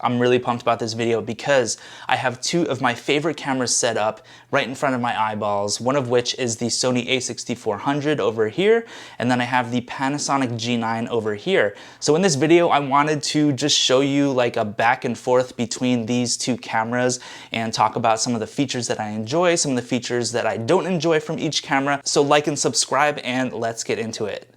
I'm really pumped about this video because I have two of my favorite cameras set up right in front of my eyeballs, one of which is the Sony a6400 over here, and then I have the Panasonic G9 over here. So in this video, I wanted to just show you like a back and forth between these two cameras and talk about some of the features that I enjoy, some of the features that I don't enjoy from each camera. So like and subscribe and let's get into it.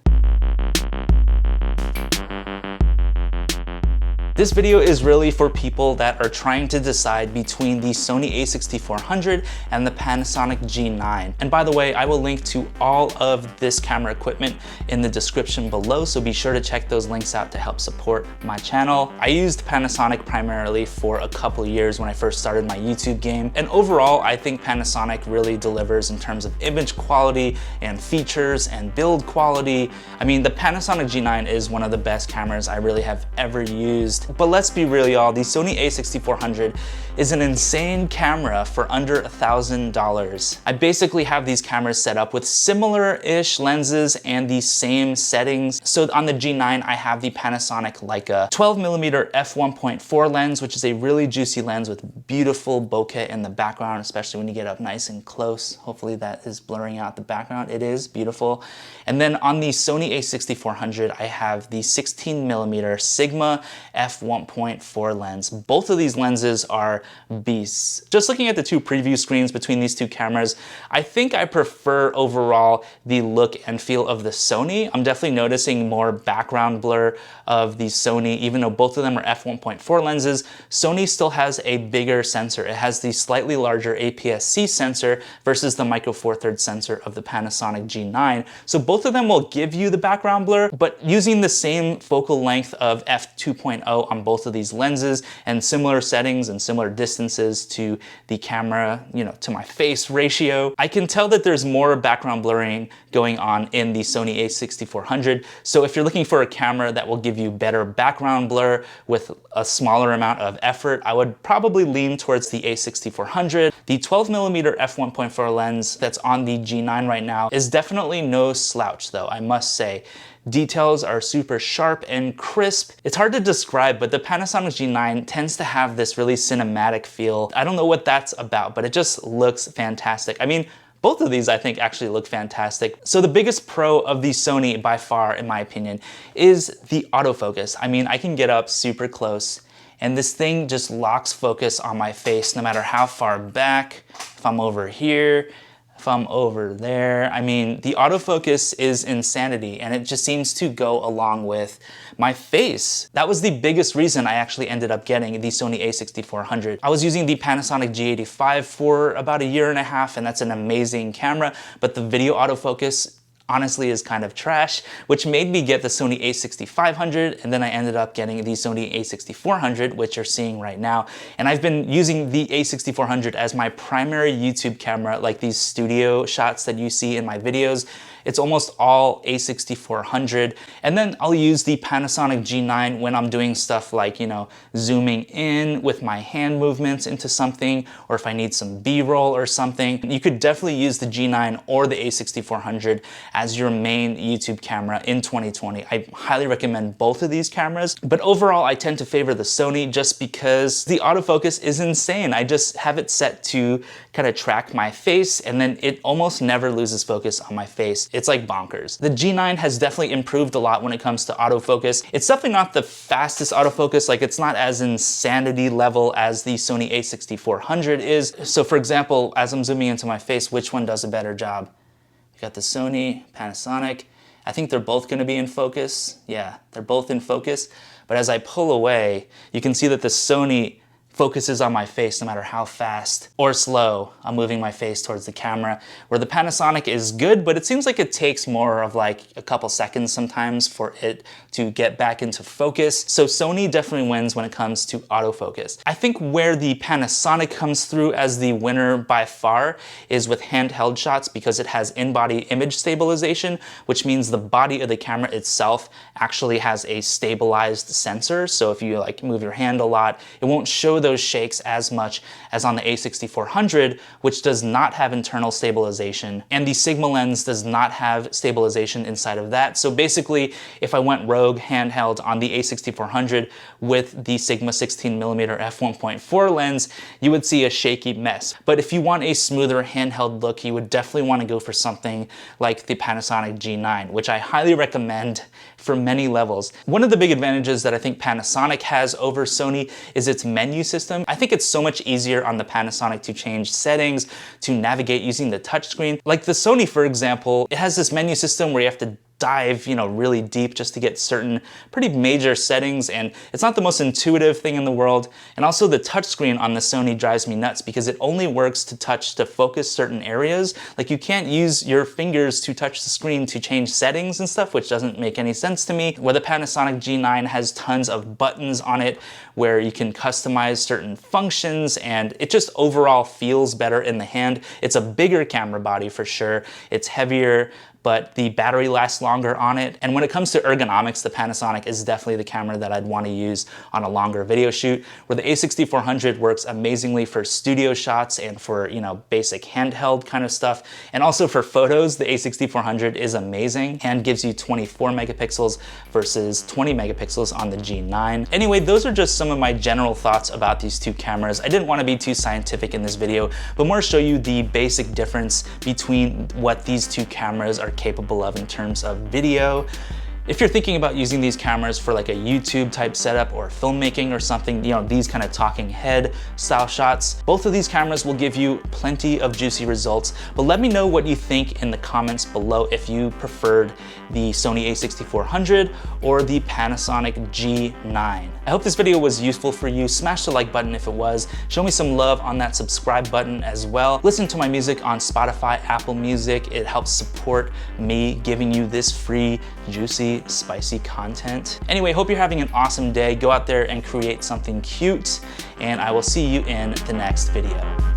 This video is really for people that are trying to decide between the Sony a6400 and the Panasonic G9. And by the way, I will link to all of this camera equipment in the description below, so be sure to check those links out to help support my channel. I used Panasonic primarily for a couple years when I first started my YouTube game, and overall I think Panasonic really delivers in terms of image quality and features and build quality. I mean, the Panasonic G9 is one of the best cameras I really have ever used. But let's be real, y'all, the Sony a6400 is an insane camera for under $1,000. I basically have these cameras set up with similar-ish lenses and the same settings. So on the G9, I have the Panasonic Leica 12mm f1.4 lens, which is a really juicy lens with beautiful bokeh in the background, especially when you get up nice and close. Hopefully that is blurring out the background. It is beautiful. And then on the Sony a6400, I have the 16mm Sigma f1.4 lens. Both of these lenses are beasts. Just looking at the two preview screens between these two cameras, I think I prefer overall the look and feel of the Sony. I'm definitely noticing more background blur of the Sony, even though both of them are f1.4 lenses. Sony still has a bigger sensor. It has the slightly larger APS-C sensor versus the micro four thirds sensor of the Panasonic G9. So both of them will give you the background blur, but using the same focal length of f2.0 on both of these lenses and similar settings and similar distances to the camera, to my face ratio, I can tell that there's more background blurring going on in the Sony a6400. So if you're looking for a camera that will give you better background blur with a smaller amount of effort, I would probably lean towards the a6400. The 12mm f1.4 lens that's on the G9 right now is definitely no slouch though, I must say. Details are super sharp and crisp. It's hard to describe, but the Panasonic G9 tends to have this really cinematic feel. I don't know what that's about, but it just looks fantastic. I mean, both of these I think actually look fantastic. So the biggest pro of the Sony by far, in my opinion, is the autofocus. I mean, I can get up super close and this thing just locks focus on my face no matter how far back, if I'm over here, if I'm over there. I mean, the autofocus is insanity and it just seems to go along with my face. That was the biggest reason I actually ended up getting the Sony a6400. I was using the Panasonic G85 for about a year and a half, and that's an amazing camera, but the video autofocus honestly is kind of trash, which made me get the Sony a6500, and then I ended up getting the Sony a6400, which you're seeing right now. And I've been using the a6400 as my primary YouTube camera, like these studio shots that you see in my videos. It's almost all a6400. And then I'll use the Panasonic G9 when I'm doing stuff like, zooming in with my hand movements into something, or if I need some B-roll or something. You could definitely use the G9 or the a6400 as your main YouTube camera in 2020. I highly recommend both of these cameras, but overall I tend to favor the Sony just because the autofocus is insane. I just have it set to kind of track my face, and then it almost never loses focus on my face. It's like bonkers. The G9 has definitely improved a lot when it comes to autofocus. It's definitely not the fastest autofocus, like it's not as insanity level as the Sony a6400 is. So for example, as I'm zooming into my face, which one does a better job? You got the Sony, Panasonic. I think they're both gonna be in focus. Yeah, they're both in focus. But as I pull away, you can see that the Sony focuses on my face no matter how fast or slow I'm moving my face towards the camera, where the Panasonic is good, but it seems like it takes more of like a couple seconds sometimes for it to get back into focus. So Sony definitely wins when it comes to autofocus. I think where the Panasonic comes through as the winner by far is with handheld shots, because it has in-body image stabilization, which means the body of the camera itself actually has a stabilized sensor. So if you like move your hand a lot, it won't show of those shakes as much as on the a6400, which does not have internal stabilization, and the Sigma lens does not have stabilization inside of that. So basically, if I went rogue handheld on the a6400 with the Sigma 16mm f1.4 lens, you would see a shaky mess. But if you want a smoother handheld look, you would definitely want to go for something like the Panasonic G9, which I highly recommend for many levels. One of the big advantages that I think Panasonic has over Sony is its menu system. I think it's so much easier on the Panasonic to change settings, to navigate using the touchscreen. Like the Sony, for example, it has this menu system where you have to dive, really deep just to get certain pretty major settings, and it's not the most intuitive thing in the world. And also the touchscreen on the Sony drives me nuts because it only works to touch to focus certain areas. Like you can't use your fingers to touch the screen to change settings and stuff, which doesn't make any sense to me. Where the Panasonic G9 has tons of buttons on it where you can customize certain functions, and it just overall feels better in the hand. It's a bigger camera body for sure. It's heavier, but the battery lasts longer on it. And when it comes to ergonomics, the Panasonic is definitely the camera that I'd want to use on a longer video shoot, where the a6400 works amazingly for studio shots and for, basic handheld kind of stuff. And also for photos, the a6400 is amazing and gives you 24 megapixels versus 20 megapixels on the G9. Anyway, those are just some of my general thoughts about these two cameras. I didn't want to be too scientific in this video, but more show you the basic difference between what these two cameras are capable of in terms of video. If you're thinking about using these cameras for like a YouTube type setup or filmmaking or something, these kind of talking head style shots, both of these cameras will give you plenty of juicy results. But let me know what you think in the comments below if you preferred the Sony a6400 or the Panasonic G9. I hope this video was useful for you. Smash the like button if it was. Show me some love on that subscribe button as well. Listen to my music on Spotify, Apple Music. It helps support me giving you this free, juicy, spicy content. Anyway, hope you're having an awesome day. Go out there and create something cute, and I will see you in the next video.